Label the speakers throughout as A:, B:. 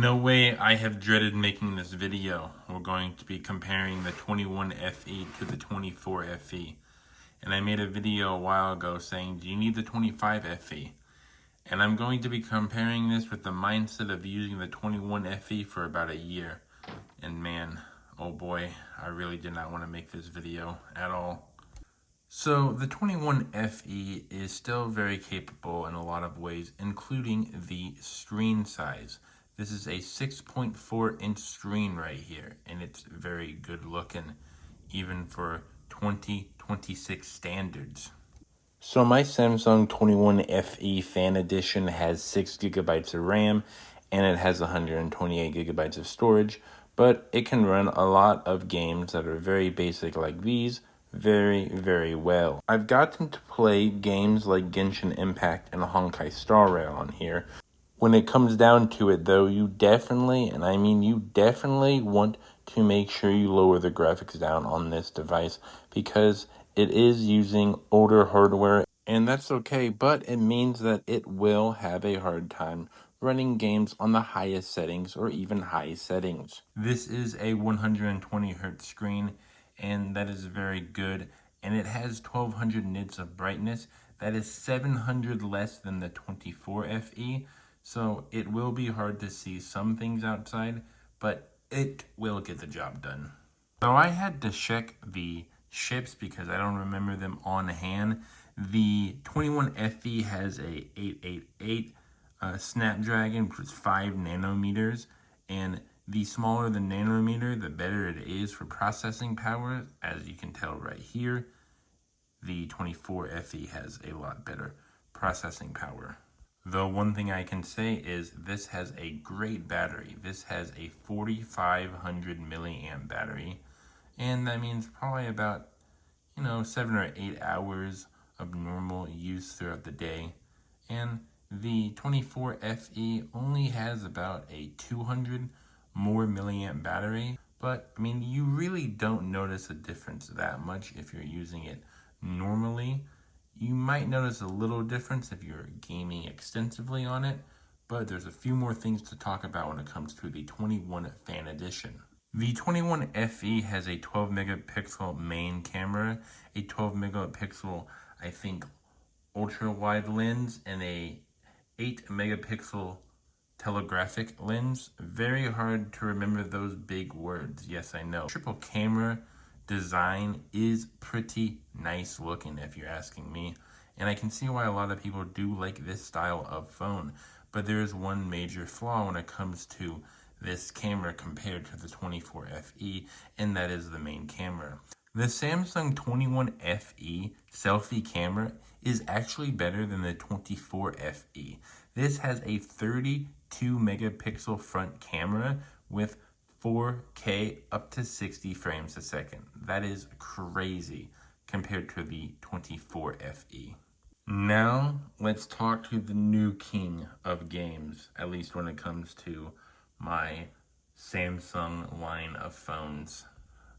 A: No way, I have dreaded making this video. We're going to be comparing the 21 FE to the 24 FE. And I made a video a while ago saying, do you need the 25 FE? And I'm going to be comparing this with the mindset of using the 21 FE for about a year. And man, oh boy, I really did not want to make this video at all. So the 21 FE is still very capable in a lot of ways, including the screen size. This is a 6.4 inch screen right here, and it's very good looking, even for 2026 standards. So my Samsung 21 FE Fan Edition has 6 gigabytes of RAM, and it has 128 gigabytes of storage, but it can run a lot of games that are very basic like these very, very well. I've gotten to play games like Genshin Impact and Honkai Star Rail on here. When it comes down to it though, you definitely, and I mean you definitely want to make sure you lower the graphics down on this device because it is using older hardware, and that's okay, but it means that it will have a hard time running games on the highest settings or even high settings. This is a 120 hertz screen, and that is very good, and it has 1200 nits of brightness. That is 700 less than the 24 FE, so it will be hard to see some things outside, but it will get the job done. So I had to check the chips because I don't remember them on hand. The 21 FE has a 888 Snapdragon, which is 5 nanometers, and the smaller the nanometer, the better it is for processing power. As you can tell right here, the 24 FE has a lot better processing power. Though one thing I can say is this has a great battery. This has a 4500 milliamp battery, and that means probably about 7 or 8 hours of normal use throughout the day. And the 24 FE only has about a 200 more milliamp battery, but I mean you really don't notice a difference that much if you're using it normally. You might notice a little difference if you're gaming extensively on it, but there's a few more things to talk about when it comes to the 21 Fan Edition. The 21 FE has a 12 megapixel main camera, a 12 megapixel, I think, ultra wide lens, and a 8 megapixel telegraphic lens. Very hard to remember those big words. Yes, I know. Triple camera design is pretty nice looking if you're asking me, and I can see why a lot of people do like this style of phone, but there is one major flaw when it comes to this camera compared to the 24 FE, and that is the main camera. The Samsung 21 FE selfie camera is actually better than the 24 FE. This has a 32 megapixel front camera with 4K up to 60 frames a second. That is crazy compared to the 24 FE. Now, let's talk to the new king of games, at least when it comes to my Samsung line of phones.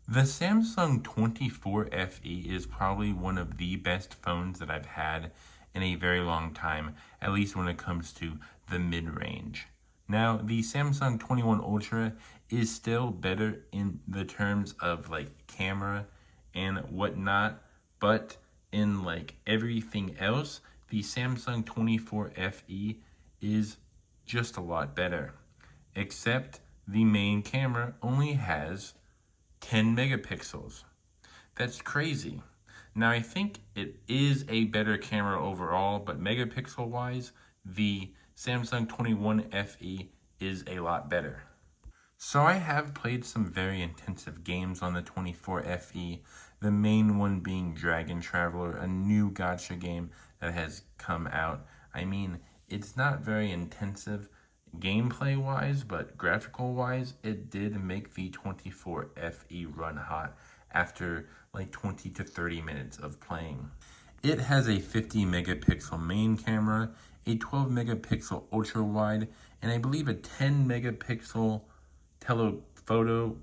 A: The Samsung 24 FE is probably one of the best phones that I've had in a very long time, at least when it comes to the mid-range. Now, the Samsung 21 Ultra is still better in the terms of like camera and whatnot, but in like everything else, the Samsung 24 FE is just a lot better. Except the main camera only has 10 megapixels. That's crazy. Now, I think it is a better camera overall, but megapixel wise, the Samsung 21 FE is a lot better. So I have played some very intensive games on the 24 FE, the main one being Dragon Traveler, a new gacha game that has come out. I mean, it's not very intensive gameplay wise, but graphical wise, it did make the 24 FE run hot after like 20 to 30 minutes of playing. It has a 50 megapixel main camera, a 12 megapixel ultra wide, and I believe a 10 megapixel telephoto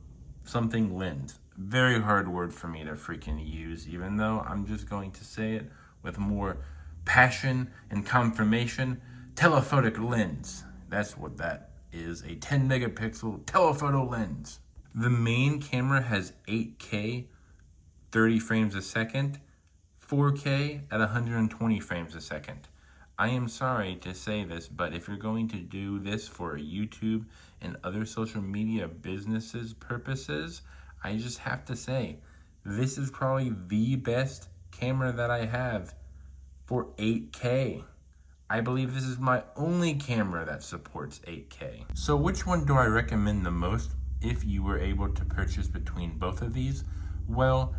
A: something lens. Very hard word for me to freaking use, even though I'm just going to say it with more passion and confirmation. Telephotic lens. That's what that is a 10 megapixel telephoto lens. The main camera has 8K, 30 frames a second, 4K at 120 frames a second. I am sorry to say this, but if you're going to do this for YouTube and other social media businesses purposes, I just have to say, this is probably the best camera that I have for 8K. I believe this is my only camera that supports 8K. So which one do I recommend the most if you were able to purchase between both of these? Well,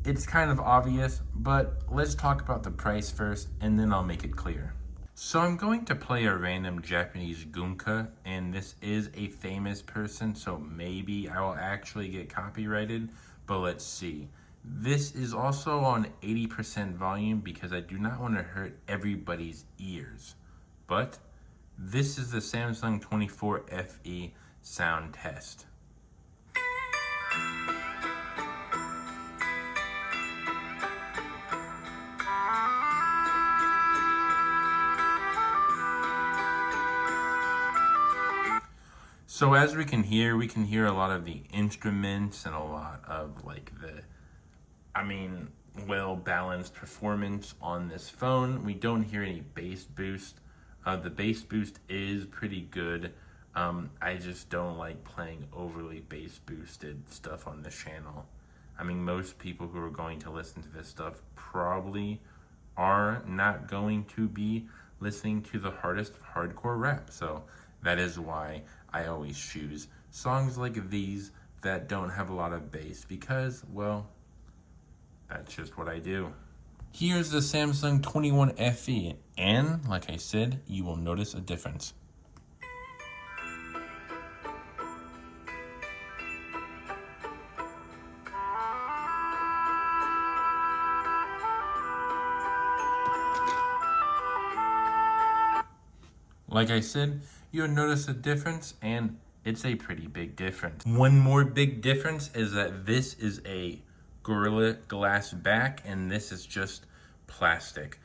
A: it's kind of obvious, but let's talk about the price first and then I'll make it clear. So I'm going to play a random Japanese gunka, and this is a famous person, so maybe I will actually get copyrighted, but let's see. This is also on 80% volume because I do not want to hurt everybody's ears. But this is the Samsung 24 FE sound test. So as we can hear a lot of the instruments and a lot of like well-balanced performance on this phone. We don't hear any bass boost. The bass boost is pretty good. I just don't like playing overly bass boosted stuff on this channel. I mean, most people who are going to listen to this stuff probably are not going to be listening to the hardest hardcore rap. So that is why I always choose songs like these that don't have a lot of bass because, well, that's just what I do. Here's the Samsung 21 FE, and like I said, you will notice a difference. Like I said, you'll notice a difference, and it's a pretty big difference. One more big difference is that this is a Gorilla Glass back, and this is just plastic.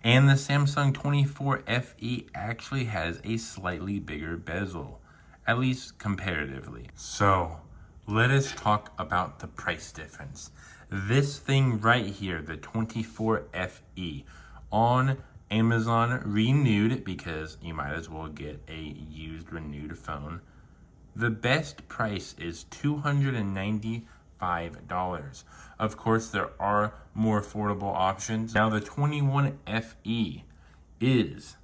A: And the Samsung 24 FE actually has a slightly bigger bezel, at least comparatively. So let us talk about the price difference. This thing right here, the 24 FE, on Amazon renewed, because you might as well get a used renewed phone. The best price is $295. Of course, there are more affordable options. Now, the 21 FE is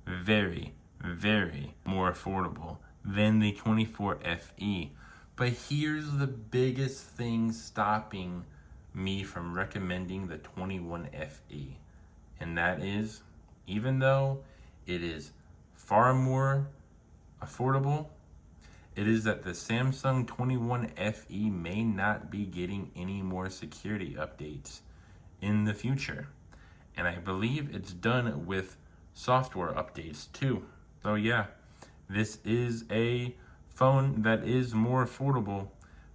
A: very, very more affordable than the 24 FE. But here's the biggest thing stopping me from recommending the 21 FE. And that is, even though it is far more affordable, it is that the Samsung 21 FE may not be getting any more security updates in the future. And I believe it's done with software updates too. So yeah, this is a phone that is more affordable,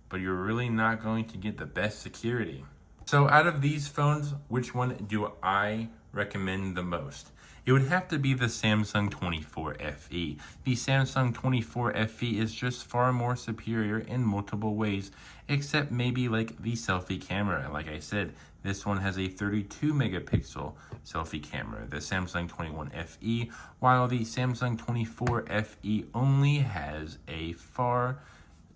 A: but you're really not going to get the best security. So out of these phones, which one do I recommend the most? It would have to be the Samsung 24 FE. The Samsung 24 FE is just far more superior in multiple ways, except maybe like the selfie camera. Like I said, this one has a 32 megapixel selfie camera, the Samsung 21 FE, while the Samsung 24 FE only has a far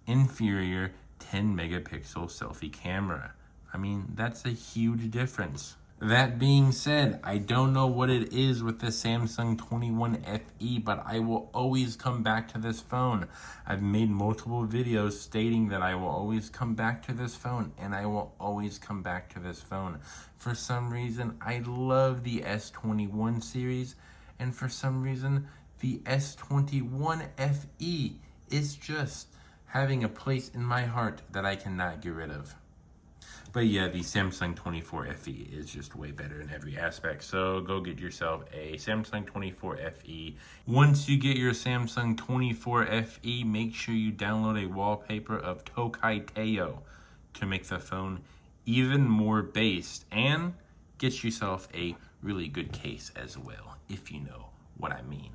A: inferior 10 megapixel selfie camera. I mean, that's a huge difference. That being said, I don't know what it is with the Samsung 21 FE, but I will always come back to this phone. I've made multiple videos stating that I will always come back to this phone, and I will always come back to this phone. For some reason, I love the S21 series, and for some reason, the S21 FE is just having a place in my heart that I cannot get rid of. But yeah, the Samsung 24 FE is just way better in every aspect. So go get yourself a Samsung 24 FE. Once you get your Samsung 24 FE, make sure you download a wallpaper of Tokai Teo to make the phone even more based, and get yourself a really good case as well, if you know what I mean.